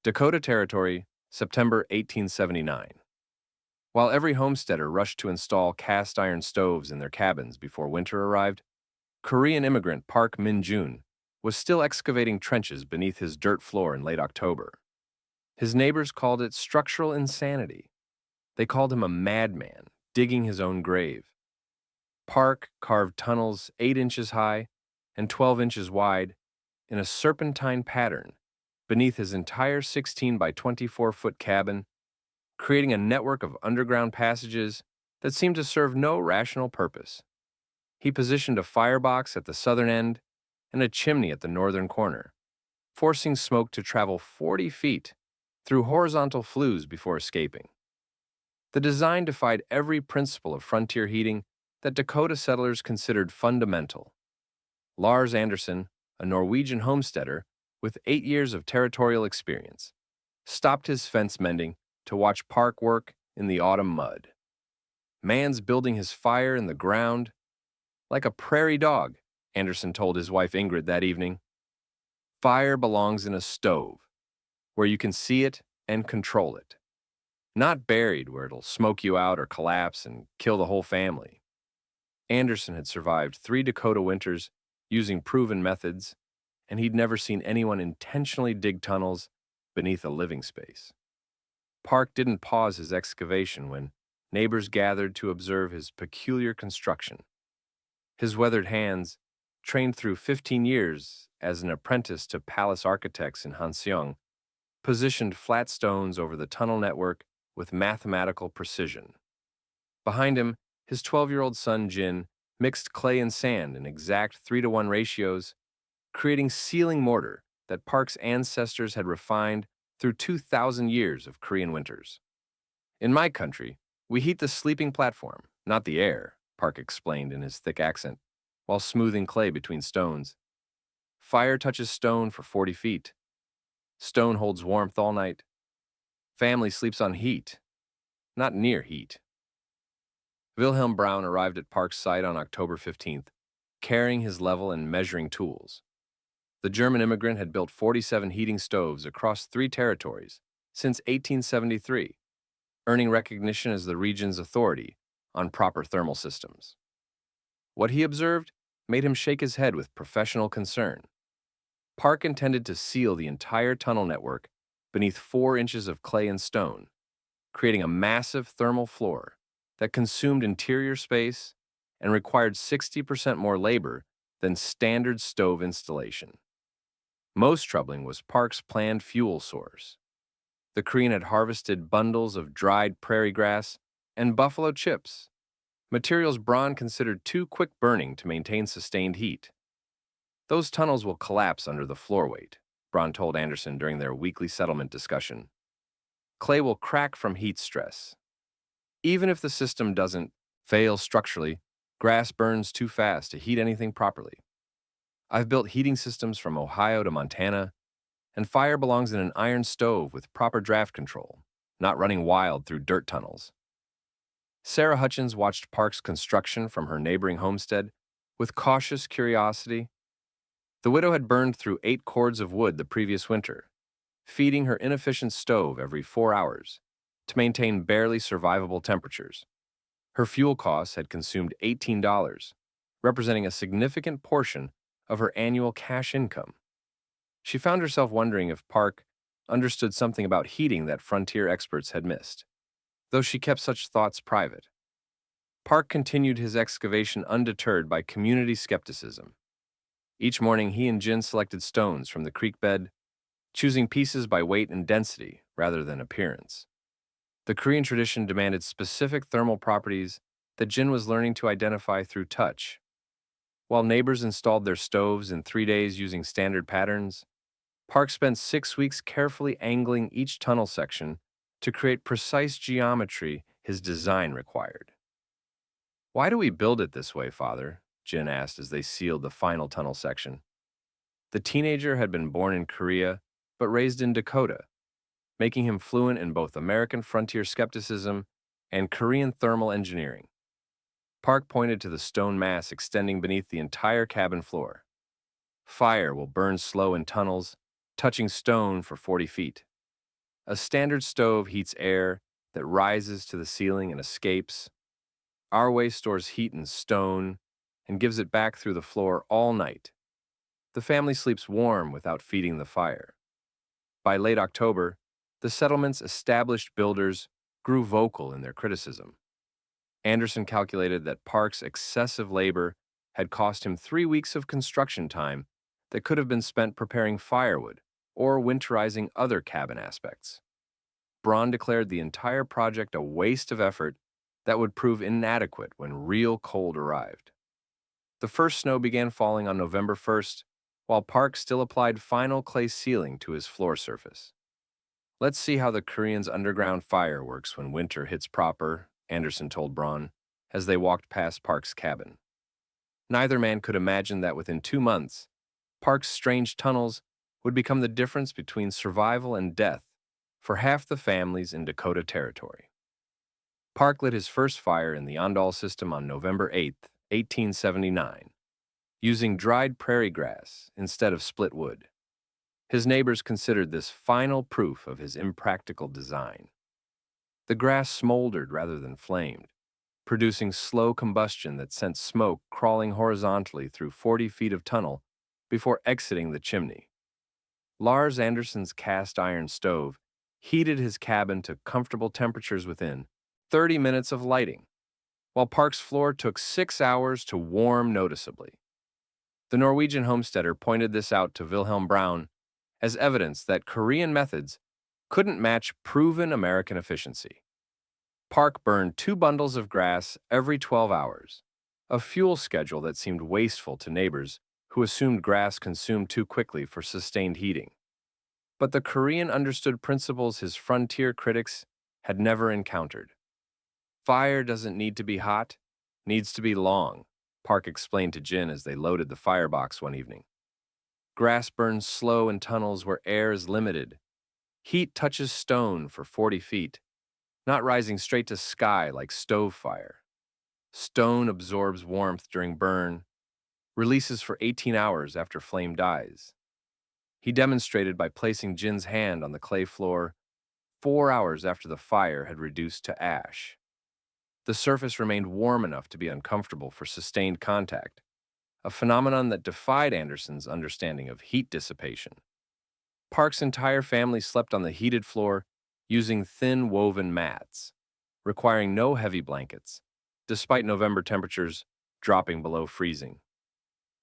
Dakota Territory, September 1879. While every homesteader rushed to install cast iron stoves in their cabins before winter arrived, Korean immigrant Park Min-jun was still excavating trenches beneath his dirt floor in late October. His neighbors called it structural insanity. They called him a madman, digging his own grave. Park carved tunnels 8 inches high and 12 inches wide in a serpentine pattern beneath his entire 16 by 24-foot cabin, creating a network of underground passages that seemed to serve no rational purpose. He positioned a firebox at the southern end and a chimney at the northern corner, forcing smoke to travel 40 feet through horizontal flues before escaping. The design defied every principle of frontier heating that Dakota settlers considered fundamental. Lars Anderson, a Norwegian homesteader with 8 years of territorial experience, stopped his fence mending to watch Park work in the autumn mud. "Man's building his fire in the ground like a prairie dog," Anderson told his wife Ingrid that evening. "Fire belongs in a stove, where you can see it and control it, not buried where it'll smoke you out or collapse and kill the whole family." Anderson had survived 3 Dakota winters using proven methods, and he'd never seen anyone intentionally dig tunnels beneath a living space. Park didn't pause his excavation when neighbors gathered to observe his peculiar construction. His weathered hands, trained through 15 years as an apprentice to palace architects in Hanseong, positioned flat stones over the tunnel network with mathematical precision. Behind him, his 12-year-old son Jin mixed clay and sand in exact 3-to-1 ratios, creating ceiling mortar that Park's ancestors had refined through 2,000 years of Korean winters. "In my country, we heat the sleeping platform, not the air," Park explained in his thick accent, while smoothing clay between stones. "Fire touches stone for 40 feet. Stone holds warmth all night. Family sleeps on heat, not near heat." Wilhelm Braun arrived at Park's site on October 15th, carrying his level and measuring tools. The German immigrant had built 47 heating stoves across 3 territories since 1873, earning recognition as the region's authority on proper thermal systems. What he observed made him shake his head with professional concern. Park intended to seal the entire tunnel network beneath 4 inches of clay and stone, creating a massive thermal floor that consumed interior space and required 60% more labor than standard stove installation. Most troubling was Park's planned fuel source. The Korean had harvested bundles of dried prairie grass and buffalo chips, materials Braun considered too quick burning to maintain sustained heat. "Those tunnels will collapse under the floor weight," Braun told Anderson during their weekly settlement discussion. "Clay will crack from heat stress. Even if the system doesn't fail structurally, grass burns too fast to heat anything properly. I've built heating systems from Ohio to Montana, and fire belongs in an iron stove with proper draft control, not running wild through dirt tunnels." Sarah Hutchins watched Park's construction from her neighboring homestead with cautious curiosity. The widow had burned through 8 cords of wood the previous winter, feeding her inefficient stove every 4 hours to maintain barely survivable temperatures. Her fuel costs had consumed $18, representing a significant portion of her annual cash income. She found herself wondering if Park understood something about heating that frontier experts had missed, though she kept such thoughts private. Park continued his excavation undeterred by community skepticism. Each morning, he and Jin selected stones from the creek bed, choosing pieces by weight and density rather than appearance. The Korean tradition demanded specific thermal properties that Jin was learning to identify through touch. While neighbors installed their stoves in 3 days using standard patterns, Park spent 6 weeks carefully angling each tunnel section to create precise geometry his design required. "Why do we build it this way, Father?" Jin asked as they sealed the final tunnel section. The teenager had been born in Korea but raised in Dakota, making him fluent in both American frontier skepticism and Korean thermal engineering. Park pointed to the stone mass extending beneath the entire cabin floor. "Fire will burn slow in tunnels, touching stone for 40 feet. A standard stove heats air that rises to the ceiling and escapes. Our way stores heat in stone and gives it back through the floor all night. The family sleeps warm without feeding the fire. By late October, the settlement's established builders grew vocal in their criticism. Anderson calculated that Park's excessive labor had cost him 3 weeks of construction time that could have been spent preparing firewood or winterizing other cabin aspects. Braun declared the entire project a waste of effort that would prove inadequate when real cold arrived. The first snow began falling on November 1st, while Park still applied final clay sealing to his floor surface. "Let's see how the Koreans' underground fire works when winter hits proper," Anderson told Braun, as they walked past Park's cabin. Neither man could imagine that within 2 months, Park's strange tunnels would become the difference between survival and death for half the families in Dakota Territory. Park lit his first fire in the Ondal system on November 8, 1879, using dried prairie grass instead of split wood. His neighbors considered this final proof of his impractical design. The grass smoldered rather than flamed, producing slow combustion that sent smoke crawling horizontally through 40 feet of tunnel before exiting the chimney. Lars Anderson's cast iron stove heated his cabin to comfortable temperatures within 30 minutes of lighting, while Park's floor took 6 hours to warm noticeably. The Norwegian homesteader pointed this out to Wilhelm Braun as evidence that Korean methods couldn't match proven American efficiency. Park burned 2 bundles of grass every 12 hours, a fuel schedule that seemed wasteful to neighbors who assumed grass consumed too quickly for sustained heating. But the Korean understood principles his frontier critics had never encountered. "Fire doesn't need to be hot, needs to be long," Park explained to Jin as they loaded the firebox one evening. "Grass burns slow in tunnels where air is limited. Heat touches stone for 40 feet, not rising straight to sky like stove fire. Stone absorbs warmth during burn, releases for 18 hours after flame dies." He demonstrated by placing Jin's hand on the clay floor 4 hours after the fire had reduced to ash. The surface remained warm enough to be uncomfortable for sustained contact, a phenomenon that defied Anderson's understanding of heat dissipation. Park's entire family slept on the heated floor using thin woven mats, requiring no heavy blankets, despite November temperatures dropping below freezing.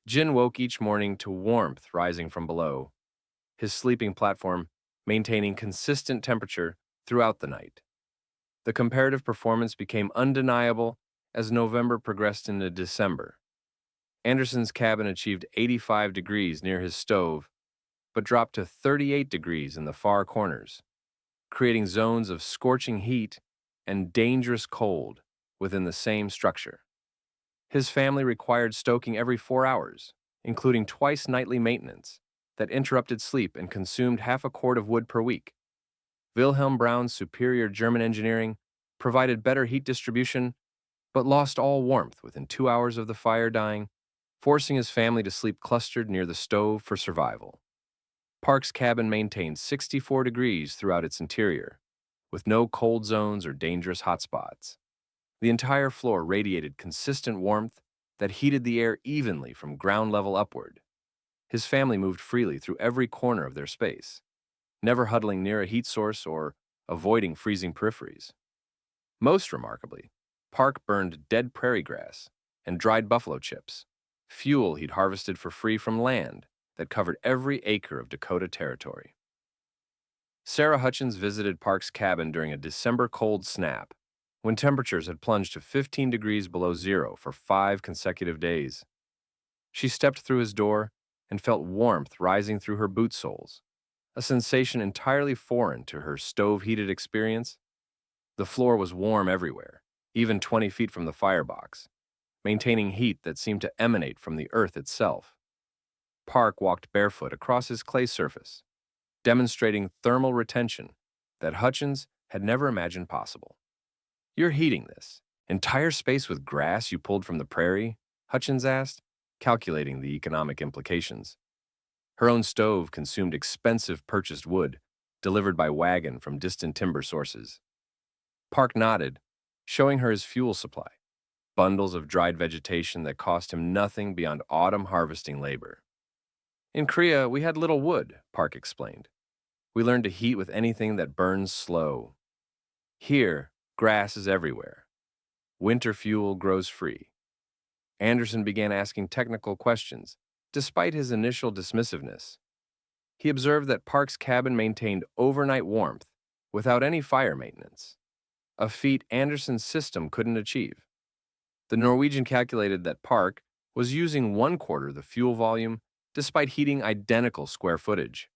Jin woke each morning to warmth rising from below, his sleeping platform maintaining consistent temperature throughout the night. The comparative performance became undeniable as November progressed into December. Anderson's cabin achieved 85 degrees near his stove, but dropped to 38 degrees in the far corners, creating zones of scorching heat and dangerous cold within the same structure. His family required stoking every 4 hours, including twice nightly maintenance that interrupted sleep and consumed half a cord of wood per week. Wilhelm Braun's superior German engineering provided better heat distribution, but lost all warmth within 2 hours of the fire dying, forcing his family to sleep clustered near the stove for survival. Park's cabin maintained 64 degrees throughout its interior, with no cold zones or dangerous hotspots. The entire floor radiated consistent warmth that heated the air evenly from ground level upward. His family moved freely through every corner of their space, never huddling near a heat source or avoiding freezing peripheries. Most remarkably, Park burned dead prairie grass and dried buffalo chips, fuel he'd harvested for free from land that covered every acre of Dakota Territory. Sarah Hutchins visited Park's cabin during a December cold snap, when temperatures had plunged to 15 degrees below zero for 5 consecutive days. She stepped through his door and felt warmth rising through her boot soles, a sensation entirely foreign to her stove-heated experience. The floor was warm everywhere, even 20 feet from the firebox, maintaining heat that seemed to emanate from the earth itself. Park walked barefoot across his clay surface, demonstrating thermal retention that Hutchins had never imagined possible. "You're heating this entire space with grass you pulled from the prairie?" Hutchins asked, calculating the economic implications. Her own stove consumed expensive purchased wood, delivered by wagon from distant timber sources. Park nodded, showing her his fuel supply, bundles of dried vegetation that cost him nothing beyond autumn harvesting labor. In Korea, we had little wood, Park explained. We learned to heat with anything that burns slow. Here, grass is everywhere. Winter fuel grows free. Anderson began asking technical questions, despite his initial dismissiveness. He observed that Park's cabin maintained overnight warmth without any fire maintenance, a feat Anderson's system couldn't achieve. The Norwegian calculated that Park was using 1/4 the fuel volume despite heating identical square footage.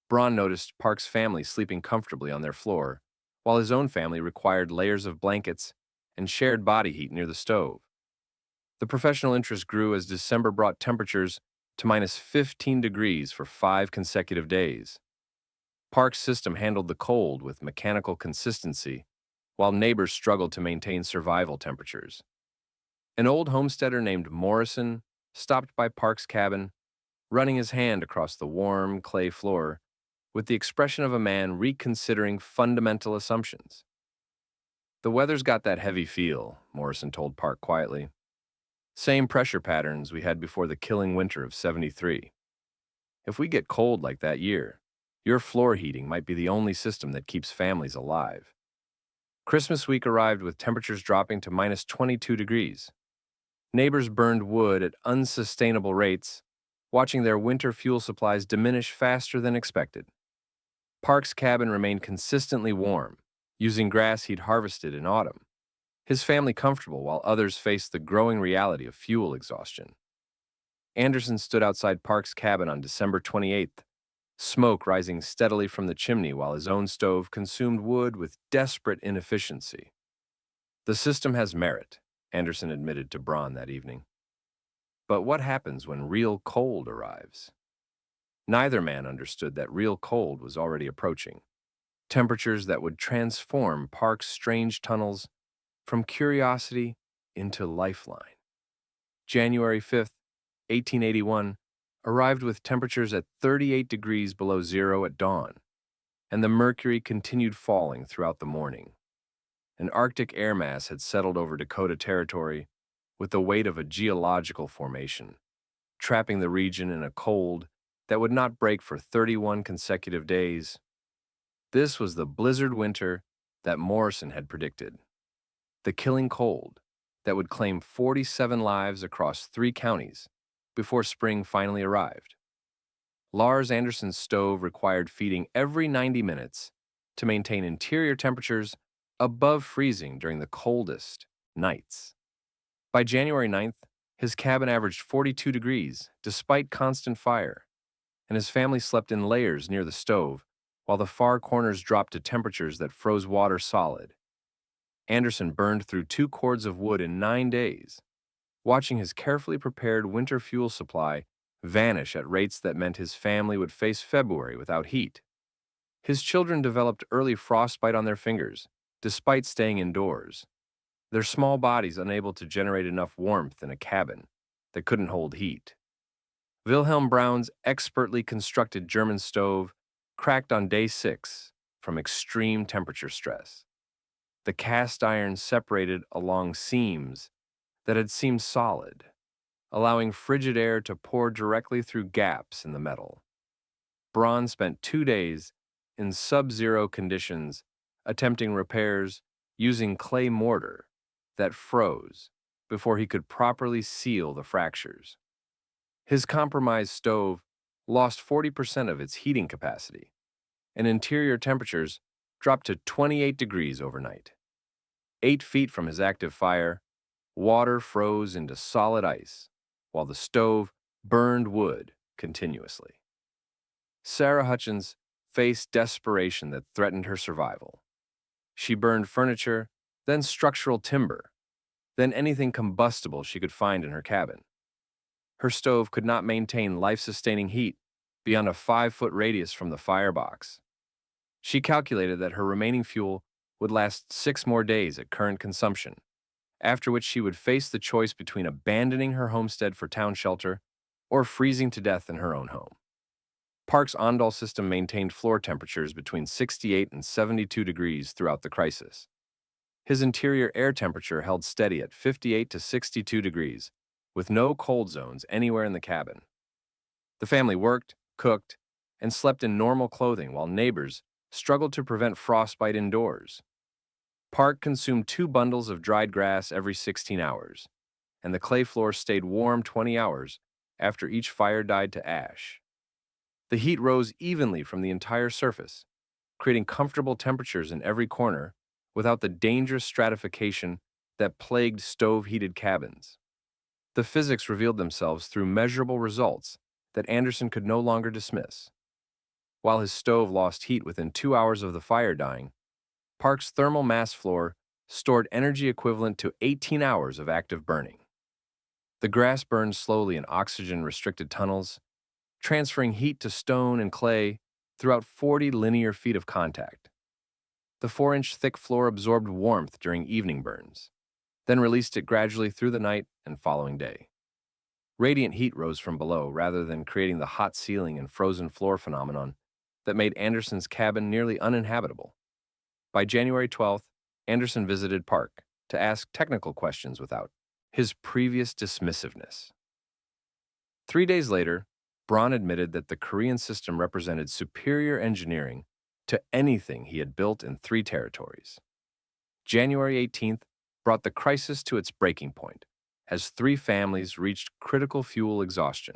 Braun noticed Park's family sleeping comfortably on their floor, while his own family required layers of blankets and shared body heat near the stove. The professional interest grew as December brought temperatures to -15 degrees for 5 consecutive days. Park's system handled the cold with mechanical consistency, while neighbors struggled to maintain survival temperatures. An old homesteader named Morrison stopped by Park's cabin, running his hand across the warm clay floor with the expression of a man reconsidering fundamental assumptions. "The weather's got that heavy feel," Morrison told Park quietly. "Same pressure patterns we had before the killing winter of '73. If we get cold like that year, your floor heating might be the only system that keeps families alive." Christmas week arrived with temperatures dropping to -22 degrees. Neighbors burned wood at unsustainable rates, watching their winter fuel supplies diminish faster than expected. Park's cabin remained consistently warm, using grass he'd harvested in autumn, his family comfortable while others faced the growing reality of fuel exhaustion. Anderson stood outside Park's cabin on December 28th, smoke rising steadily from the chimney while his own stove consumed wood with desperate inefficiency. "The system has merit," Anderson admitted to Braun that evening. But what happens when real cold arrives? Neither man understood that real cold was already approaching, temperatures that would transform Park's strange tunnels from curiosity into lifeline. January 5th, 1881, arrived with temperatures at 38 degrees below zero at dawn, and the mercury continued falling throughout the morning. An Arctic air mass had settled over Dakota Territory with the weight of a geological formation, trapping the region in a cold that would not break for 31 consecutive days. This was the blizzard winter that Morrison had predicted. The killing cold that would claim 47 lives across 3 counties before spring finally arrived. Lars Anderson's stove required feeding every 90 minutes to maintain interior temperatures above freezing during the coldest nights. By January 9th, his cabin averaged 42 degrees despite constant fire, and his family slept in layers near the stove, while the far corners dropped to temperatures that froze water solid. Anderson burned through 2 cords of wood in 9 days, watching his carefully prepared winter fuel supply vanish at rates that meant his family would face February without heat. His children developed early frostbite on their fingers, despite staying indoors, their small bodies unable to generate enough warmth in a cabin that couldn't hold heat. Wilhelm Braun's expertly constructed German stove cracked on day 6 from extreme temperature stress. The cast iron separated along seams that had seemed solid, allowing frigid air to pour directly through gaps in the metal. Braun spent 2 days in sub-zero conditions attempting repairs using clay mortar that froze before he could properly seal the fractures. His compromised stove lost 40% of its heating capacity, and interior temperatures dropped to 28 degrees overnight. 8 feet from his active fire, water froze into solid ice, while the stove burned wood continuously. Sarah Hutchins faced desperation that threatened her survival. She burned furniture, then structural timber, then anything combustible she could find in her cabin. Her stove could not maintain life-sustaining heat beyond a 5-foot radius from the firebox. She calculated that her remaining fuel would last 6 more days at current consumption, after which she would face the choice between abandoning her homestead for town shelter or freezing to death in her own home. Park's Ondal system maintained floor temperatures between 68 and 72 degrees throughout the crisis. His interior air temperature held steady at 58 to 62 degrees, with no cold zones anywhere in the cabin. The family worked, cooked, and slept in normal clothing while neighbors struggled to prevent frostbite indoors. Park consumed 2 bundles of dried grass every 16 hours, and the clay floor stayed warm 20 hours after each fire died to ash. The heat rose evenly from the entire surface, creating comfortable temperatures in every corner without the dangerous stratification that plagued stove-heated cabins. The physics revealed themselves through measurable results that Anderson could no longer dismiss. While his stove lost heat within 2 hours of the fire dying, Park's thermal mass floor stored energy equivalent to 18 hours of active burning. The grass burned slowly in oxygen-restricted tunnels, transferring heat to stone and clay throughout 40 linear feet of contact. The 4-inch thick floor absorbed warmth during evening burns, then released it gradually through the night and following day. Radiant heat rose from below rather than creating the hot ceiling and frozen floor phenomenon that made Anderson's cabin nearly uninhabitable. By January 12th, Anderson visited Park to ask technical questions without his previous dismissiveness. 3 days later, Braun admitted that the Korean system represented superior engineering to anything he had built in 3 territories. January 18th brought the crisis to its breaking point as 3 families reached critical fuel exhaustion.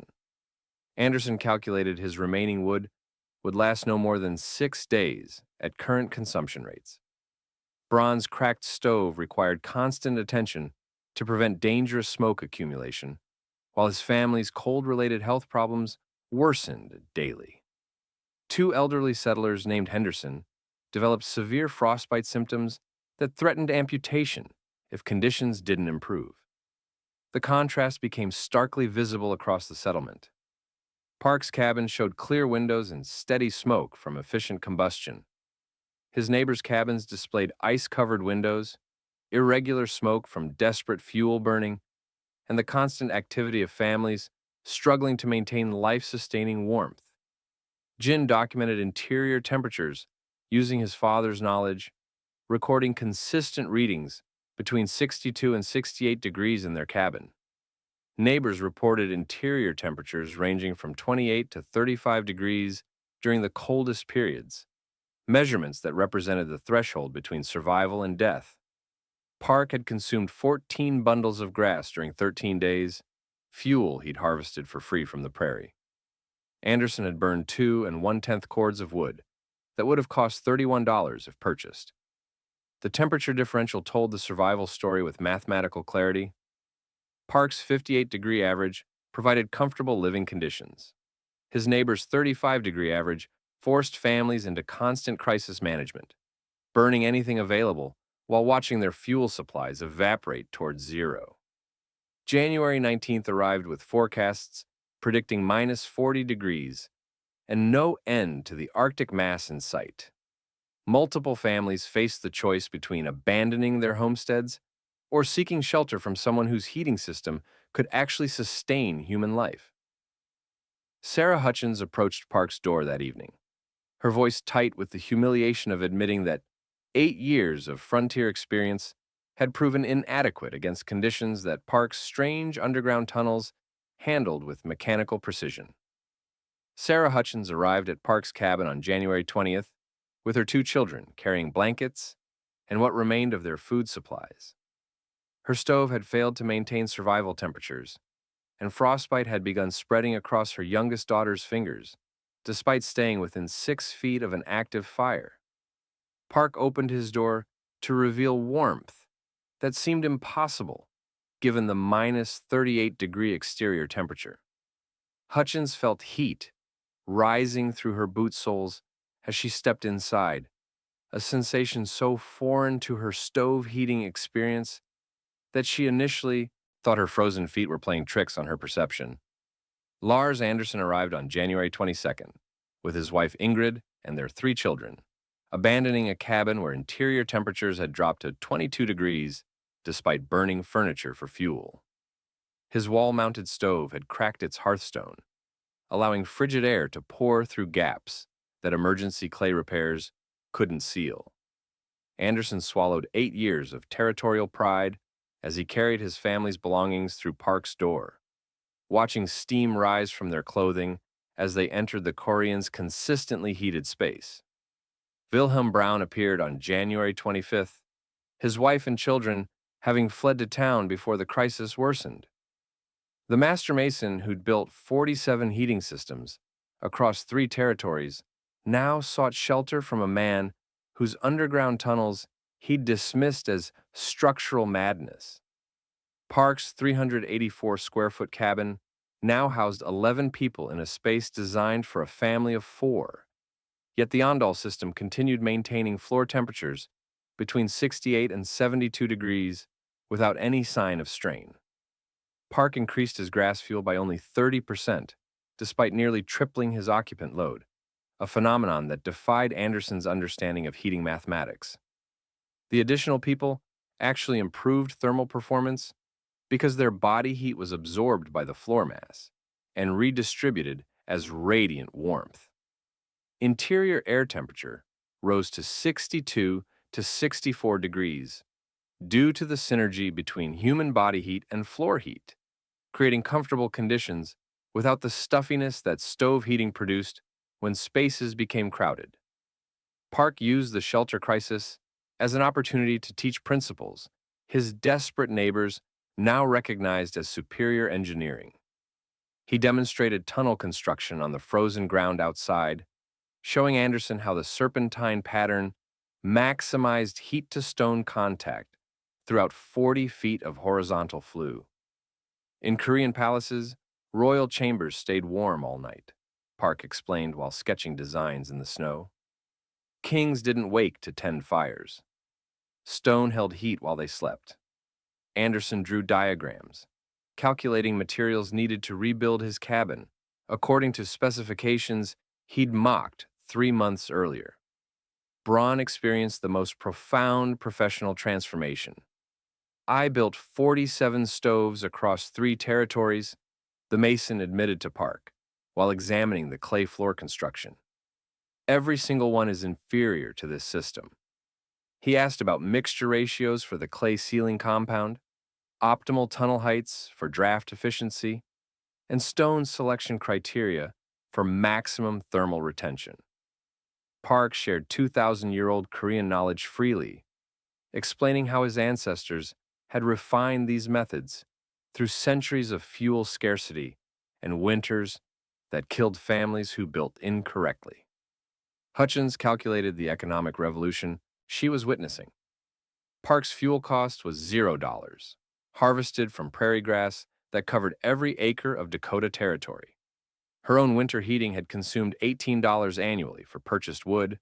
Anderson calculated his remaining wood would last no more than 6 days at current consumption rates. Braun's cracked stove required constant attention to prevent dangerous smoke accumulation, while his family's cold-related health problems worsened daily. 2 elderly settlers named Henderson developed severe frostbite symptoms that threatened amputation if conditions didn't improve. The contrast became starkly visible across the settlement. Park's cabin showed clear windows and steady smoke from efficient combustion. His neighbors' cabins displayed ice-covered windows, irregular smoke from desperate fuel burning, and the constant activity of families struggling to maintain life-sustaining warmth. Jin documented interior temperatures using his father's knowledge, recording consistent readings between 62 and 68 degrees in their cabin. Neighbors reported interior temperatures ranging from 28 to 35 degrees during the coldest periods, measurements that represented the threshold between survival and death. Park had consumed 14 bundles of grass during 13 days, fuel he'd harvested for free from the prairie. Anderson had burned 2 1/10 cords of wood that would have cost $31 if purchased. The temperature differential told the survival story with mathematical clarity. Park's 58-degree average provided comfortable living conditions. His neighbor's 35-degree average forced families into constant crisis management, burning anything available while watching their fuel supplies evaporate towards zero. January 19th arrived with forecasts predicting minus 40 degrees and no end to the Arctic mass in sight. Multiple families faced the choice between abandoning their homesteads or seeking shelter from someone whose heating system could actually sustain human life. Sarah Hutchins approached Park's door that evening, her voice tight with the humiliation of admitting that 8 years of frontier experience had proven inadequate against conditions that Park's strange underground tunnels handled with mechanical precision. Sarah Hutchins arrived at Park's cabin on January 20th with her 2 children carrying blankets and what remained of their food supplies. Her stove had failed to maintain survival temperatures, and frostbite had begun spreading across her youngest daughter's fingers, despite staying within 6 feet of an active fire. Park opened his door to reveal warmth that seemed impossible given the minus 38-degree exterior temperature. Hutchins felt heat rising through her boot soles as she stepped inside, a sensation so foreign to her stove heating experience that she initially thought her frozen feet were playing tricks on her perception. Lars Anderson arrived on January 22nd with his wife Ingrid and their 3 children, abandoning a cabin where interior temperatures had dropped to 22 degrees despite burning furniture for fuel. His wall-mounted stove had cracked its hearthstone, allowing frigid air to pour through gaps that emergency clay repairs couldn't seal. Anderson swallowed 8 years of territorial pride as he carried his family's belongings through Park's door, watching steam rise from their clothing as they entered the Koreans' consistently heated space. Wilhelm Braun appeared on January 25th, his wife and children having fled to town before the crisis worsened. The master mason who'd built 47 heating systems across 3 territories now sought shelter from a man whose underground tunnels he'd dismissed as structural madness. Park's 384-square-foot cabin now housed 11 people in a space designed for a family of 4. Yet the Ondal system continued maintaining floor temperatures between 68 and 72 degrees without any sign of strain. Park increased his grass fuel by only 30%, despite nearly tripling his occupant load, a phenomenon that defied Anderson's understanding of heating mathematics. The additional people actually improved thermal performance because their body heat was absorbed by the floor mass and redistributed as radiant warmth. Interior air temperature rose to 62 to 64 degrees due to the synergy between human body heat and floor heat, creating comfortable conditions without the stuffiness that stove heating produced when spaces became crowded. Park used the shelter crisis as an opportunity to teach principles his desperate neighbors now recognized as superior engineering. He demonstrated tunnel construction on the frozen ground outside, showing Anderson how the serpentine pattern maximized heat-to-stone contact throughout 40 feet of horizontal flue. In Korean palaces, royal chambers stayed warm all night, Park explained while sketching designs in the snow. Kings didn't wake to tend fires. Stone held heat while they slept. Anderson drew diagrams, calculating materials needed to rebuild his cabin according to specifications he'd mocked 3 months earlier. Braun experienced the most profound professional transformation. "I built 47 stoves across 3 territories," the mason admitted to Park, while examining the clay floor construction. "Every single one is inferior to this system." He asked about mixture ratios for the clay ceiling compound, optimal tunnel heights for draft efficiency, and stone selection criteria for maximum thermal retention. Park shared 2,000-year-old Korean knowledge freely, explaining how his ancestors had refined these methods through centuries of fuel scarcity and winters that killed families who built incorrectly. Hutchins calculated the economic revolution she was witnessing. Park's fuel cost was $0, harvested from prairie grass that covered every acre of Dakota Territory. Her own winter heating had consumed $18 annually for purchased wood,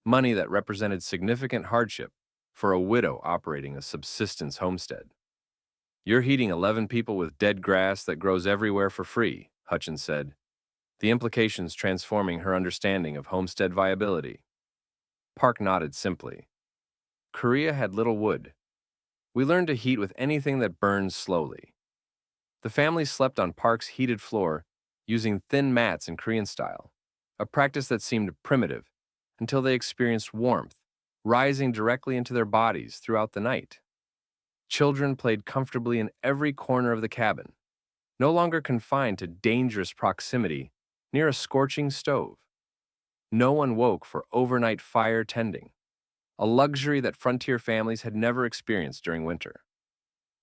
money that represented significant hardship for a widow operating a subsistence homestead. "You're heating 11 people with dead grass that grows everywhere for free," Hutchins said, the implications transforming her understanding of homestead viability. Park nodded simply. "Korea had little wood. We learned to heat with anything that burns slowly." The family slept on Park's heated floor using thin mats in Korean style, a practice that seemed primitive until they experienced warmth rising directly into their bodies throughout the night. Children played comfortably in every corner of the cabin, no longer confined to dangerous proximity near a scorching stove. No one woke for overnight fire tending, a luxury that frontier families had never experienced during winter.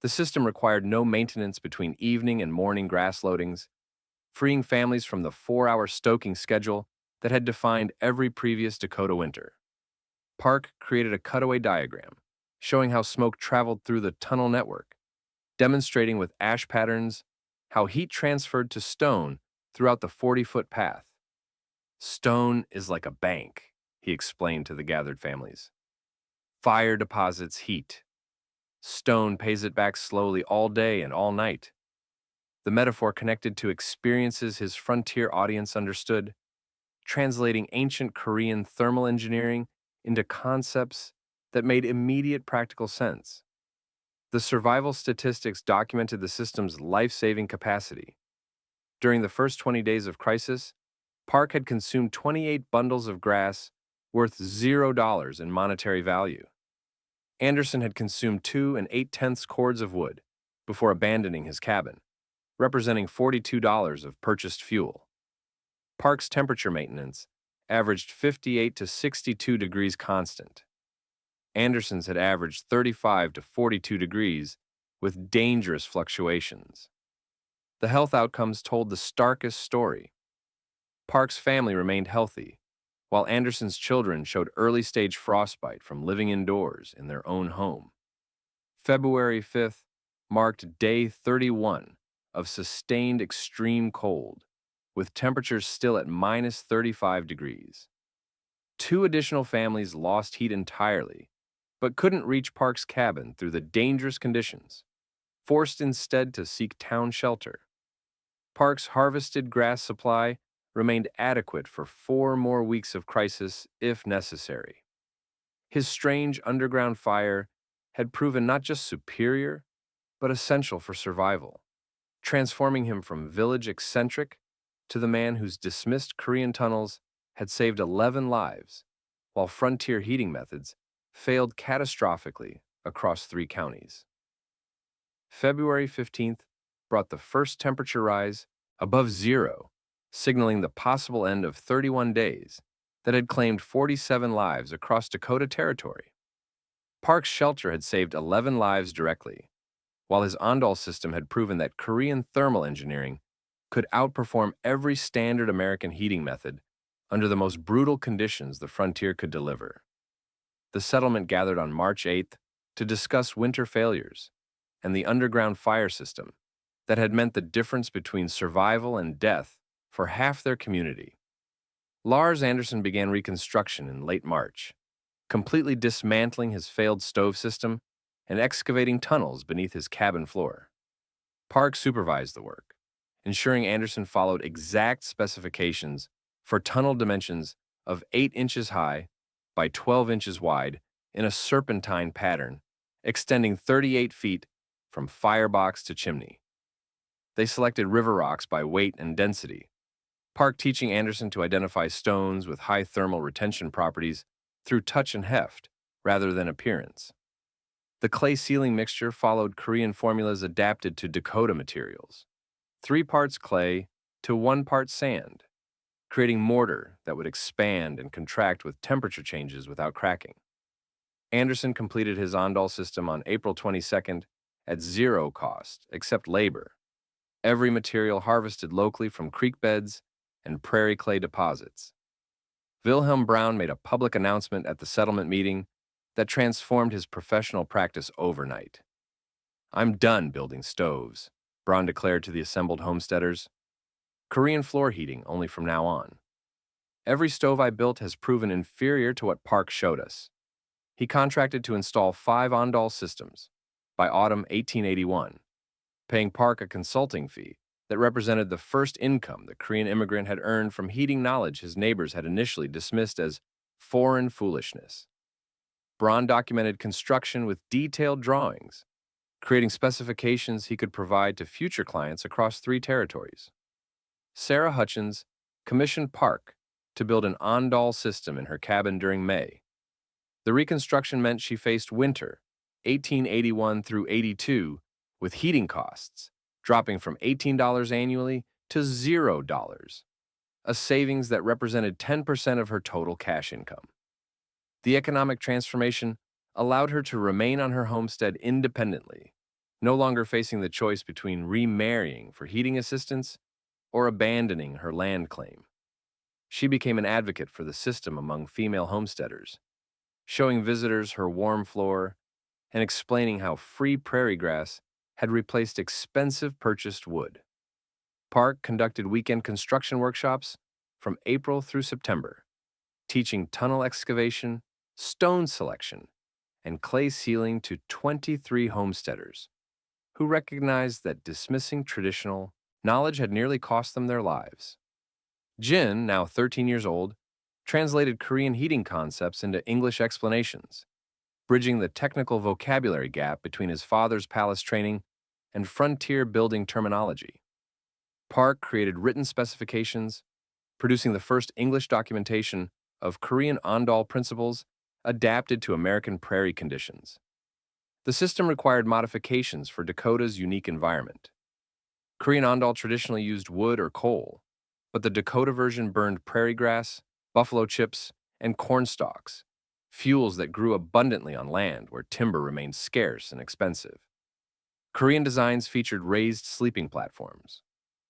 The system required no maintenance between evening and morning grass loadings, freeing families from the 4-hour stoking schedule that had defined every previous Dakota winter. Park created a cutaway diagram showing how smoke traveled through the tunnel network, demonstrating with ash patterns how heat transferred to stone throughout the 40-foot path. "Stone is like a bank," he explained to the gathered families. "Fire deposits heat. Stone pays it back slowly all day and all night." The metaphor connected to experiences his frontier audience understood, translating ancient Korean thermal engineering into concepts that made immediate practical sense. The survival statistics documented the system's life-saving capacity. During the first 20 days of crisis, Park had consumed 28 bundles of grass worth $0 in monetary value. Anderson had consumed 2 and 8/10 cords of wood before abandoning his cabin, representing $42 of purchased fuel. Park's temperature maintenance averaged 58 to 62 degrees constant. Anderson's had averaged 35 to 42 degrees with dangerous fluctuations. The health outcomes told the starkest story. Park's family remained healthy, while Anderson's children showed early-stage frostbite from living indoors in their own home. February 5th marked day 31 of sustained extreme cold, with temperatures still at minus 35 degrees. 2 additional families lost heat entirely, but couldn't reach Park's cabin through the dangerous conditions, forced instead to seek town shelter. Park's harvested grass supply remained adequate for 4 more weeks of crisis if necessary. His strange underground fire had proven not just superior, but essential for survival, transforming him from village eccentric to the man whose dismissed Korean tunnels had saved 11 lives, while frontier heating methods failed catastrophically across 3 counties. February 15th brought the first temperature rise above zero, signaling the possible end of 31 days that had claimed 47 lives across Dakota Territory. Park's shelter had saved 11 lives directly, while his Ondol system had proven that Korean thermal engineering could outperform every standard American heating method under the most brutal conditions the frontier could deliver. The settlement gathered on March 8th to discuss winter failures and the underground fire system that had meant the difference between survival and death for half their community. Lars Anderson began reconstruction in late March, completely dismantling his failed stove system and excavating tunnels beneath his cabin floor. Park supervised the work, ensuring Anderson followed exact specifications for tunnel dimensions of 8 inches high by 12 inches wide in a serpentine pattern, extending 38 feet from firebox to chimney. They selected river rocks by weight and density, Park teaching Anderson to identify stones with high thermal retention properties through touch and heft rather than appearance. The clay ceiling mixture followed Korean formulas adapted to Dakota materials, 3 parts clay to 1 part sand, creating mortar that would expand and contract with temperature changes without cracking. Anderson completed his Ondol system on April 22nd at 0 cost, except labor. Every material harvested locally from creek beds and prairie clay deposits. Wilhelm Brown made a public announcement at the settlement meeting that transformed his professional practice overnight. "I'm done building stoves," Brown declared to the assembled homesteaders. "Korean floor heating only from now on. Every stove I built has proven inferior to what Park showed us." He contracted to install 5 Ondol systems by autumn 1881, paying Park a consulting fee that represented the first income the Korean immigrant had earned from heating knowledge his neighbors had initially dismissed as foreign foolishness. Braun documented construction with detailed drawings, creating specifications he could provide to future clients across 3 territories. Sarah Hutchins commissioned Park to build an Ondol system in her cabin during May. The reconstruction meant she faced winter, 1881 through 82, with heating costs dropping from $18 annually to $0, a savings that represented 10% of her total cash income. The economic transformation allowed her to remain on her homestead independently, no longer facing the choice between remarrying for heating assistance or abandoning her land claim. She became an advocate for the system among female homesteaders, showing visitors her warm floor and explaining how free prairie grass had replaced expensive purchased wood. Park conducted weekend construction workshops from April through September, teaching tunnel excavation, stone selection, and clay sealing to 23 homesteaders, who recognized that dismissing traditional knowledge had nearly cost them their lives. Jin, now 13 years old, translated Korean heating concepts into English explanations, bridging the technical vocabulary gap between his father's palace training and frontier building terminology. Park created written specifications, producing the first English documentation of Korean Ondol principles adapted to American prairie conditions. The system required modifications for Dakota's unique environment. Korean Ondol traditionally used wood or coal, but the Dakota version burned prairie grass, buffalo chips, and corn stalks, fuels that grew abundantly on land where timber remained scarce and expensive. Korean designs featured raised sleeping platforms,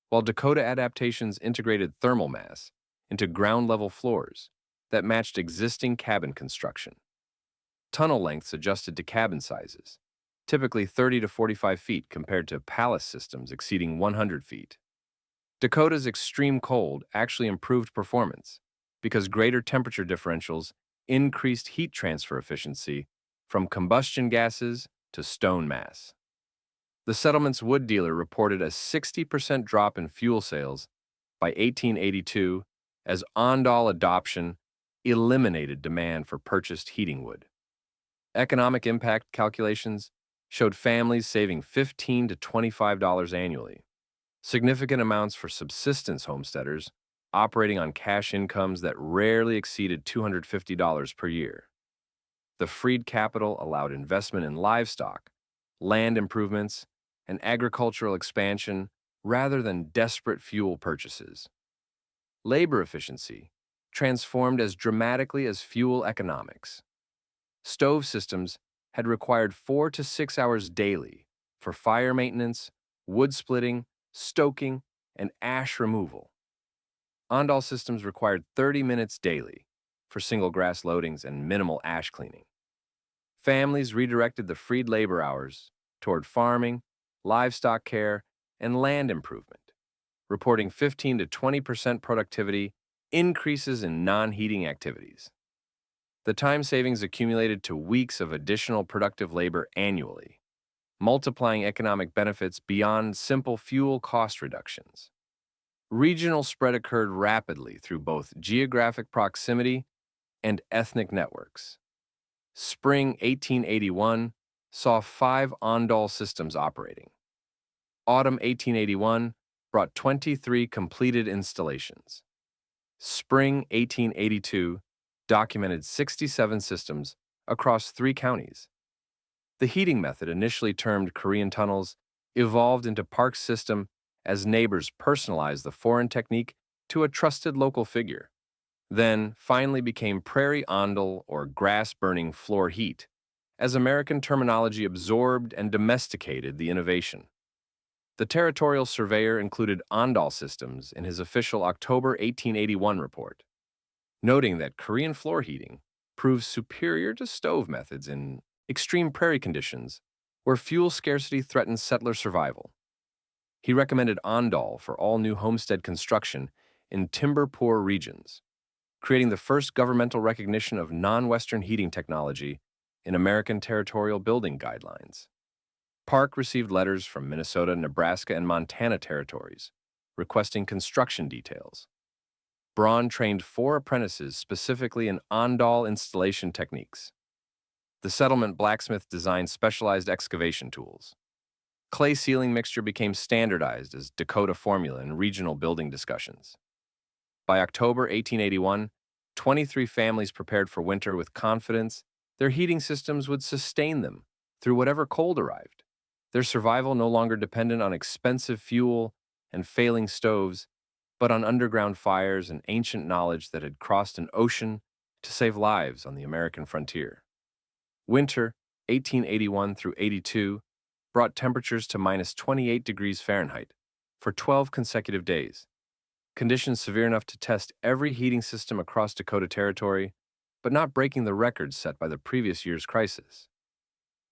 while Dakota adaptations integrated thermal mass into ground-level floors that matched existing cabin construction. Tunnel lengths adjusted to cabin sizes, typically 30 to 45 feet compared to palace systems exceeding 100 feet. Dakota's extreme cold actually improved performance because greater temperature differentials increased heat transfer efficiency from combustion gases to stone mass. The settlement's wood dealer reported a 60% drop in fuel sales by 1882 as Ondol adoption eliminated demand for purchased heating wood. Economic impact calculations showed families saving $15 to $25 annually, significant amounts for subsistence homesteaders operating on cash incomes that rarely exceeded $250 per year. The freed capital allowed investment in livestock, land improvements, and agricultural expansion rather than desperate fuel purchases. Labor efficiency transformed as dramatically as fuel economics. Stove systems had required 4 to 6 hours daily for fire maintenance, wood splitting, stoking, and ash removal. Ondol systems required 30 minutes daily for single grass loadings and minimal ash cleaning. Families redirected the freed labor hours toward farming, livestock care, and land improvement, reporting 15 to 20% productivity increases in non-heating activities. The time savings accumulated to weeks of additional productive labor annually, multiplying economic benefits beyond simple fuel cost reductions. Regional spread occurred rapidly through both geographic proximity and ethnic networks. Spring 1881 saw 5 Ondol systems operating. Autumn 1881 brought 23 completed installations. Spring 1882 documented 67 systems across 3 counties. The heating method, initially termed Korean tunnels, evolved into Park's system as neighbors personalized the foreign technique to a trusted local figure, then finally became prairie ondol or grass-burning floor heat, as American terminology absorbed and domesticated the innovation. The territorial surveyor included ondol systems in his official October 1881 report, noting that Korean floor heating proves superior to stove methods in extreme prairie conditions where fuel scarcity threatens settler survival. He recommended ondol for all new homestead construction in timber-poor regions, creating the first governmental recognition of non-Western heating technology in American territorial building guidelines. Park received letters from Minnesota, Nebraska, and Montana territories requesting construction details. Braun trained 4 apprentices specifically in ondol installation techniques. The settlement blacksmith designed specialized excavation tools. Clay ceiling mixture became standardized as Dakota formula in regional building discussions. By October 1881, 23 families prepared for winter with confidence their heating systems would sustain them through whatever cold arrived. Their survival no longer depended on expensive fuel and failing stoves, but on underground fires and ancient knowledge that had crossed an ocean to save lives on the American frontier. Winter, 1881 through 82, brought temperatures to minus 28 degrees Fahrenheit for 12 consecutive days, conditions severe enough to test every heating system across Dakota Territory, but not breaking the records set by the previous year's crisis.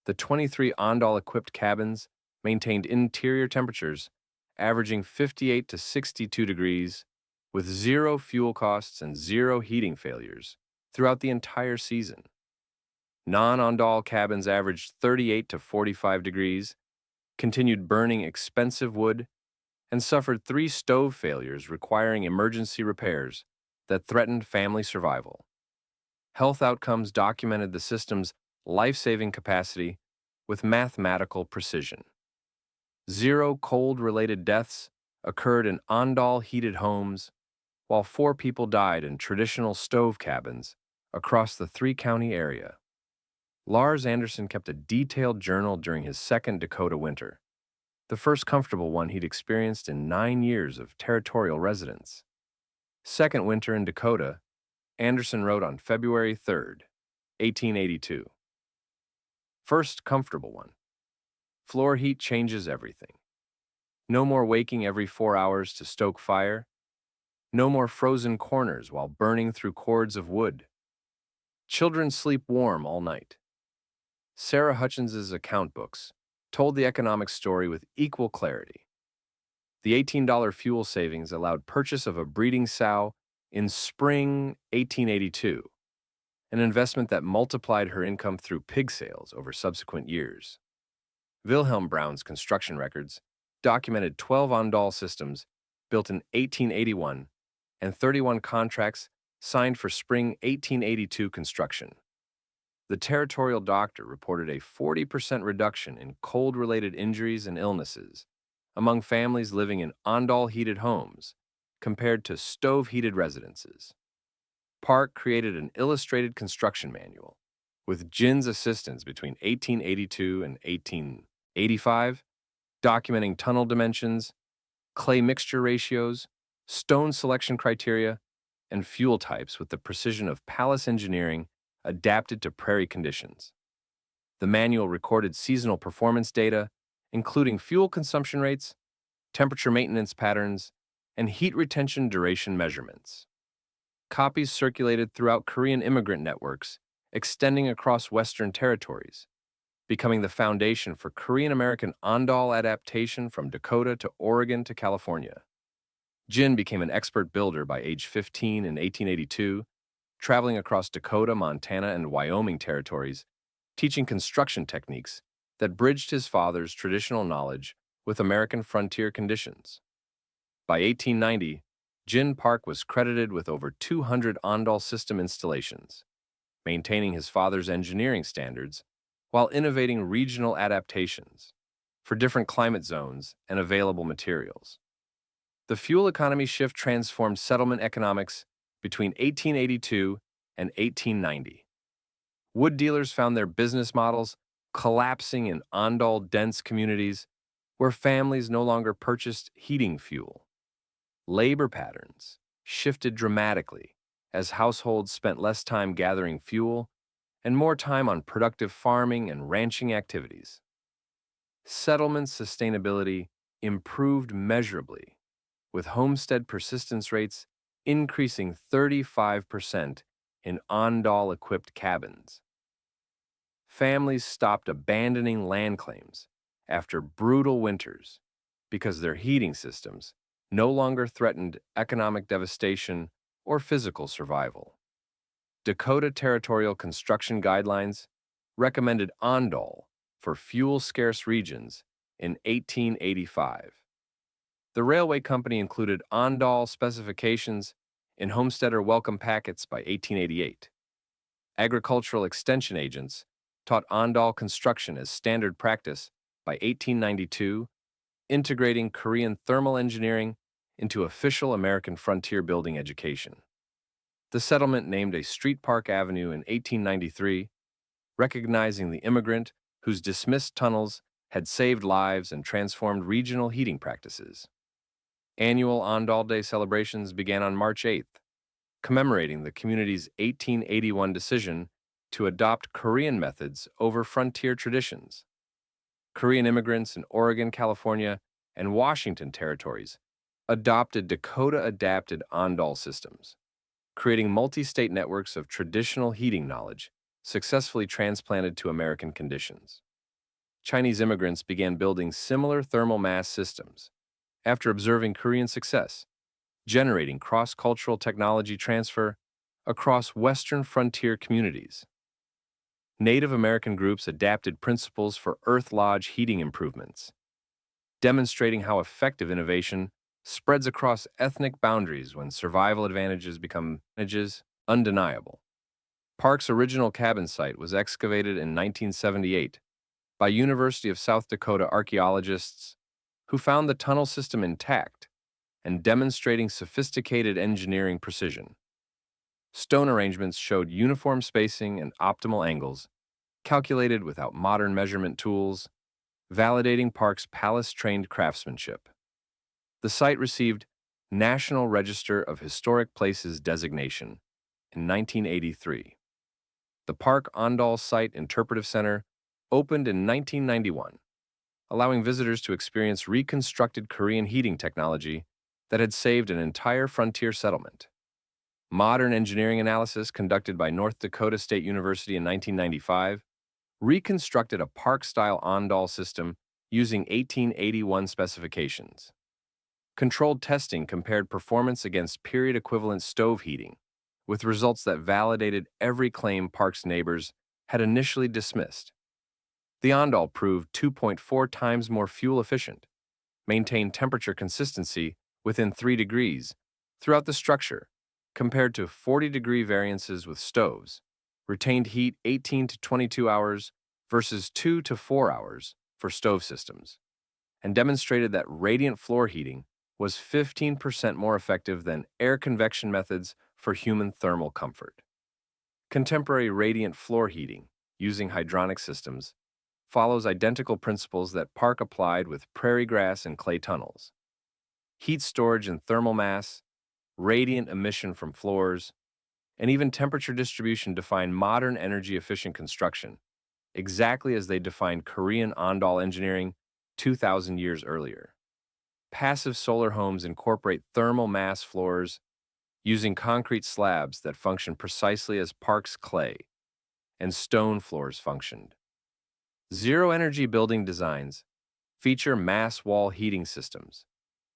The 23 ondol-equipped cabins maintained interior temperatures averaging 58 to 62 degrees, with 0 fuel costs and 0 heating failures throughout the entire season. Non-ondol cabins averaged 38 to 45 degrees, continued burning expensive wood, and suffered 3 stove failures requiring emergency repairs that threatened family survival. Health outcomes documented the system's life-saving capacity with mathematical precision. 0 cold-related deaths occurred in Andal-heated homes, while 4 people died in traditional stove cabins across the 3-county area. Lars Anderson kept a detailed journal during his second Dakota winter, the first comfortable one he'd experienced in 9 years of territorial residence. Second winter in Dakota, Anderson wrote on February 3rd, 1882. First comfortable one. Floor heat changes everything. No more waking every 4 hours to stoke fire. No more frozen corners while burning through cords of wood. Children sleep warm all night. Sarah Hutchins's account books told the economic story with equal clarity. The $18 fuel savings allowed purchase of a breeding sow in spring 1882, an investment that multiplied her income through pig sales over subsequent years. Wilhelm Brown's construction records documented 12 Andal systems built in 1881 and 31 contracts signed for spring 1882 construction. The territorial doctor reported a 40% reduction in cold-related injuries and illnesses among families living in Andal-heated homes compared to stove-heated residences. Park created an illustrated construction manual with Jin's assistance between 1882 and 1885, documenting tunnel dimensions, clay mixture ratios, stone selection criteria, and fuel types with the precision of palace engineering adapted to prairie conditions. The manual recorded seasonal performance data, including fuel consumption rates, temperature maintenance patterns, and heat retention duration measurements. Copies circulated throughout Korean immigrant networks, extending across Western territories, becoming the foundation for Korean-American Andal adaptation from Dakota to Oregon to California. Jin became an expert builder by age 15 in 1882, traveling across Dakota, Montana, and Wyoming territories, teaching construction techniques that bridged his father's traditional knowledge with American frontier conditions. By 1890, Jin Park was credited with over 200 Andal system installations, maintaining his father's engineering standards while innovating regional adaptations for different climate zones and available materials. The fuel economy shift transformed settlement economics between 1882 and 1890. Wood dealers found their business models collapsing in Andal-dense communities where families no longer purchased heating fuel. Labor patterns shifted dramatically as households spent less time gathering fuel and more time on productive farming and ranching activities. Settlement sustainability improved measurably, with homestead persistence rates increasing 35% in Andal-equipped cabins. Families stopped abandoning land claims after brutal winters because their heating systems no longer threatened economic devastation or physical survival. Dakota Territorial Construction Guidelines recommended Andal for fuel-scarce regions in 1885. The railway company included Andal specifications in homesteader welcome packets by 1888. Agricultural extension agents taught Andal construction as standard practice by 1892, integrating Korean thermal engineering into official American frontier building education. The settlement named a street Park Avenue in 1893, recognizing the immigrant whose dismissed tunnels had saved lives and transformed regional heating practices. Annual Andal Day celebrations began on March 8th, commemorating the community's 1881 decision to adopt Korean methods over frontier traditions. Korean immigrants in Oregon, California, and Washington territories adopted Dakota-adapted Andal systems, creating multi-state networks of traditional heating knowledge successfully transplanted to American conditions. Chinese immigrants began building similar thermal mass systems after observing Korean success, generating cross-cultural technology transfer across Western frontier communities. Native American groups adapted principles for Earth Lodge heating improvements, demonstrating how effective innovation spreads across ethnic boundaries when survival advantages become advantages undeniable. Park's original cabin site was excavated in 1978 by University of South Dakota archaeologists who found the tunnel system intact and demonstrating sophisticated engineering precision. Stone arrangements showed uniform spacing and optimal angles, calculated without modern measurement tools, validating Park's palace-trained craftsmanship. The site received National Register of Historic Places designation in 1983. The Park Ondal Site Interpretive Center opened in 1991, allowing visitors to experience reconstructed Korean heating technology that had saved an entire frontier settlement. Modern engineering analysis conducted by North Dakota State University in 1995 reconstructed a park-style Ondal system using 1881 specifications. Controlled testing compared performance against period-equivalent stove heating, with results that validated every claim Park's neighbors had initially dismissed. The Ondal proved 2.4 times more fuel efficient, maintained temperature consistency within 3 degrees throughout the structure, compared to 40-degree variances with stoves, retained heat 18 to 22 hours versus 2 to 4 hours for stove systems, and demonstrated that radiant floor heating was 15% more effective than air convection methods for human thermal comfort. Contemporary radiant floor heating, using hydronic systems, follows identical principles that Park applied with prairie grass and clay tunnels. Heat storage and thermal mass, radiant emission from floors, and even temperature distribution define modern energy-efficient construction, exactly as they defined Korean Ondal engineering 2,000 years earlier. Passive solar homes incorporate thermal mass floors using concrete slabs that function precisely as Park's clay and stone floors functioned. Zero-energy building designs feature mass wall heating systems,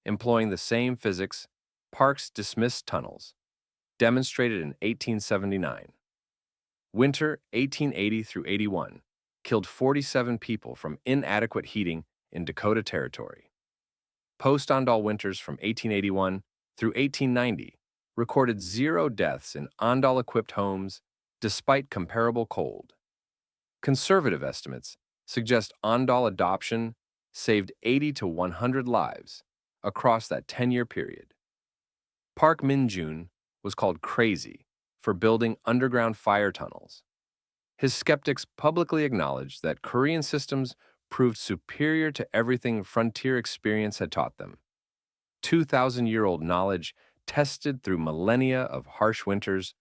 employing the same physics Park's dismissed tunnels, demonstrated in 1879. Winter 1880 through 81 killed 47 people from inadequate heating in Dakota Territory. Post-Ondal winters from 1881 through 1890 recorded 0 deaths in Ondal-equipped homes despite comparable cold. Conservative estimates suggest Ondal adoption saved 80 to 100 lives across that 10-year period. Park Min-jun was called crazy for building underground fire tunnels. His skeptics publicly acknowledged that Korean systems proved superior to everything frontier experience had taught them. 2,000-year-old knowledge, tested through millennia of harsh winters,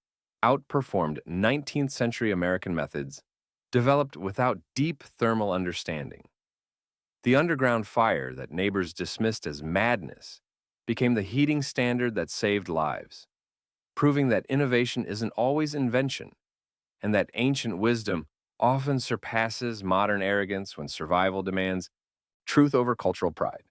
outperformed 19th-century American methods developed without deep thermal understanding. The underground fire that neighbors dismissed as madness became the heating standard that saved lives, proving that innovation isn't always invention, and that ancient wisdom often surpasses modern arrogance when survival demands truth over cultural pride.